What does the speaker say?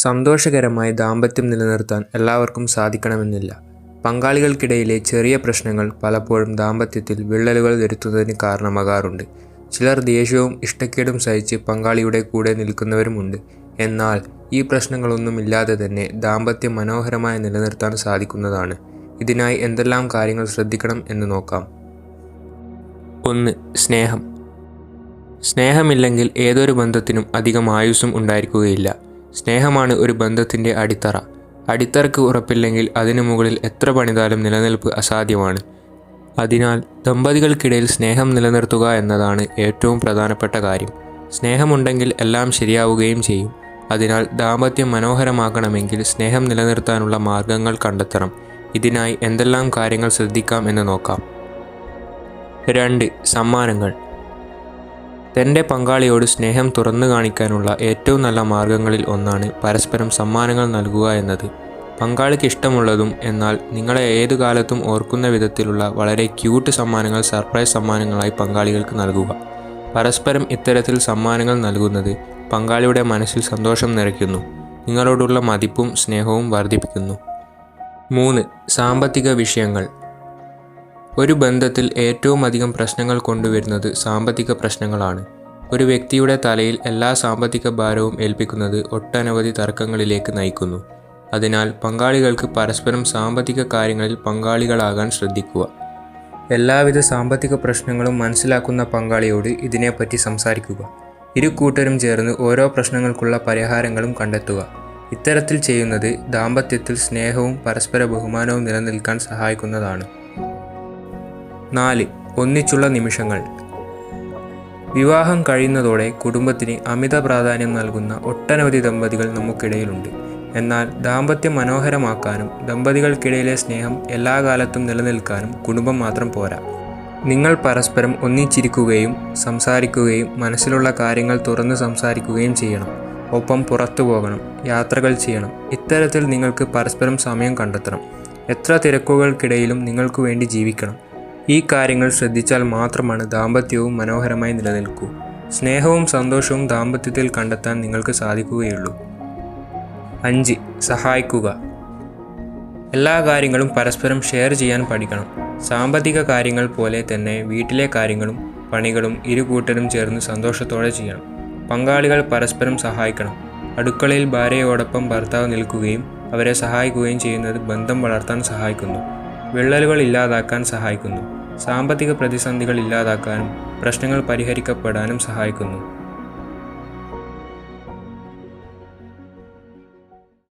സന്തോഷകരമായി ദാമ്പത്യം നിലനിർത്താൻ എല്ലാവർക്കും സാധിക്കണമെന്നില്ല. പങ്കാളികൾക്കിടയിലെ ചെറിയ പ്രശ്നങ്ങൾ പലപ്പോഴും ദാമ്പത്യത്തിൽ വിള്ളലുകൾ വരുത്തുന്നതിന് കാരണമാകാറുണ്ട്. ചിലർ ദേഷ്യവും ഇഷ്ടക്കേടും സഹിച്ച് പങ്കാളിയുടെ കൂടെ നിൽക്കുന്നവരുമുണ്ട്. എന്നാൽ ഈ പ്രശ്നങ്ങളൊന്നുമില്ലാതെ തന്നെ ദാമ്പത്യം മനോഹരമായി നിലനിർത്താൻ സാധിക്കുന്നതാണ്. ഇതിനായി എന്തെല്ലാം കാര്യങ്ങൾ ശ്രദ്ധിക്കണം എന്ന് നോക്കാം. 1. സ്നേഹം. സ്നേഹമില്ലെങ്കിൽ ഏതൊരു ബന്ധത്തിനും അധികം ആയുസ്സും ഉണ്ടായിരിക്കുകയില്ല. സ്നേഹമാണ് ഒരു ബന്ധത്തിൻ്റെ അടിത്തറ. അടിത്തറയ്ക്ക് ഉറപ്പില്ലെങ്കിൽ അതിനു മുകളിൽ എത്ര പണിതാലും നിലനിൽപ്പ് അസാധ്യമാണ്. അതിനാൽ ദമ്പതികൾക്കിടയിൽ സ്നേഹം നിലനിർത്തുക എന്നതാണ് ഏറ്റവും പ്രധാനപ്പെട്ട കാര്യം. സ്നേഹമുണ്ടെങ്കിൽ എല്ലാം ശരിയാവുകയും ചെയ്യും. അതിനാൽ ദാമ്പത്യം മനോഹരമാക്കണമെങ്കിൽ സ്നേഹം നിലനിർത്താനുള്ള മാർഗങ്ങൾ കണ്ടെത്തണം. ഇതിനായി എന്തെല്ലാം കാര്യങ്ങൾ ശ്രദ്ധിക്കാം എന്ന് നോക്കാം. 2. സമ്മാനങ്ങൾ. തൻ്റെ പങ്കാളിയോട് സ്നേഹം തുറന്നു കാണിക്കാനുള്ള ഏറ്റവും നല്ല മാർഗങ്ങളിൽ ഒന്നാണ് പരസ്പരം സമ്മാനങ്ങൾ നൽകുക എന്നത്. പങ്കാളിക്ക് ഇഷ്ടമുള്ളതും എന്നാൽ നിങ്ങളെ ഏതു കാലത്തും ഓർക്കുന്ന വിധത്തിലുള്ള വളരെ ക്യൂട്ട് സമ്മാനങ്ങൾ സർപ്രൈസ് സമ്മാനങ്ങളായി പങ്കാളികൾക്ക് നൽകുക. പരസ്പരം ഇത്തരത്തിൽ സമ്മാനങ്ങൾ നൽകുന്നത് പങ്കാളിയുടെ മനസ്സിൽ സന്തോഷം നിറയ്ക്കുന്നു, നിങ്ങളോടുള്ള മതിപ്പും സ്നേഹവും വർദ്ധിപ്പിക്കുന്നു. 3. സാമ്പത്തിക വിഷയങ്ങൾ. ഒരു ബന്ധത്തിൽ ഏറ്റവും അധികം പ്രശ്നങ്ങൾ കൊണ്ടുവരുന്നത് സാമ്പത്തിക പ്രശ്നങ്ങളാണ്. ഒരു വ്യക്തിയുടെ തലയിൽ എല്ലാ സാമ്പത്തിക ഭാരവും ഏൽപ്പിക്കുന്നത് ഒട്ടനവധി തർക്കങ്ങളിലേക്ക് നയിക്കുന്നു. അതിനാൽ പങ്കാളികൾക്ക് പരസ്പരം സാമ്പത്തിക കാര്യങ്ങളിൽ പങ്കാളികളാകാൻ ശ്രദ്ധിക്കുക. എല്ലാവിധ സാമ്പത്തിക പ്രശ്നങ്ങളും മനസ്സിലാക്കുന്ന പങ്കാളിയോട് ഇതിനെപ്പറ്റി സംസാരിക്കുക. ഇരു കൂട്ടരും ചേർന്ന് ഓരോ പ്രശ്നങ്ങൾക്കുള്ള പരിഹാരങ്ങളും കണ്ടെത്തുക. ഇത്തരത്തിൽ ചെയ്യുന്നത് ദാമ്പത്യത്തിൽ സ്നേഹവും പരസ്പര ബഹുമാനവും നിലനിൽക്കാൻ സഹായിക്കുന്നതാണ്. 4. ഒന്നിച്ചുള്ള നിമിഷങ്ങൾ. വിവാഹം കഴിയുന്നതോടെ കുടുംബത്തിന് അമിത പ്രാധാന്യം നൽകുന്ന ഒട്ടനവധി ദമ്പതികൾ നമുക്കിടയിലുണ്ട്. എന്നാൽ ദാമ്പത്യം മനോഹരമാക്കാനും ദമ്പതികൾക്കിടയിലെ സ്നേഹം എല്ലാ കാലത്തും നിലനിൽക്കാനും കുടുംബം മാത്രം പോരാ. നിങ്ങൾ പരസ്പരം ഒന്നിച്ചിരിക്കുകയും സംസാരിക്കുകയും മനസ്സിലുള്ള കാര്യങ്ങൾ തുറന്ന് സംസാരിക്കുകയും ചെയ്യണം. ഒപ്പം പുറത്തു പോകണം, യാത്രകൾ ചെയ്യണം. ഇത്തരത്തിൽ നിങ്ങൾക്ക് പരസ്പരം സമയം കണ്ടെത്തണം. എത്ര തിരക്കുകൾക്കിടയിലും നിങ്ങൾക്ക് വേണ്ടി ജീവിക്കണം. ഈ കാര്യങ്ങൾ ശ്രദ്ധിച്ചാൽ മാത്രമാണ് ദാമ്പത്യവും മനോഹരമായി നിലനിൽക്കൂ. സ്നേഹവും സന്തോഷവും ദാമ്പത്യത്തിൽ കണ്ടെത്താൻ നിങ്ങൾക്ക് സാധിക്കുകയുള്ളൂ. 5. സഹായിക്കുക. എല്ലാ കാര്യങ്ങളും പരസ്പരം ഷെയർ ചെയ്യാൻ പഠിക്കണം. സാമ്പത്തിക കാര്യങ്ങൾ പോലെ തന്നെ വീട്ടിലെ കാര്യങ്ങളും പണികളും ഇരു കൂട്ടരും ചേർന്ന് സന്തോഷത്തോടെ ചെയ്യണം. പങ്കാളികൾ പരസ്പരം സഹായിക്കണം. അടുക്കളയിൽ ഭാര്യയോടൊപ്പം ഭർത്താവ് നിൽക്കുകയും അവരെ സഹായിക്കുകയും ചെയ്യുന്നത് ബന്ധം വളർത്താൻ സഹായിക്കുന്നു, വിള്ളലുകൾ ഇല്ലാതാക്കാൻ സഹായിക്കുന്നു, സാമ്പത്തിക പ്രതിസന്ധികൾ ഇല്ലാതാക്കാനും പ്രശ്നങ്ങൾ പരിഹരിക്കപ്പെടാനും സഹായിക്കുന്നു.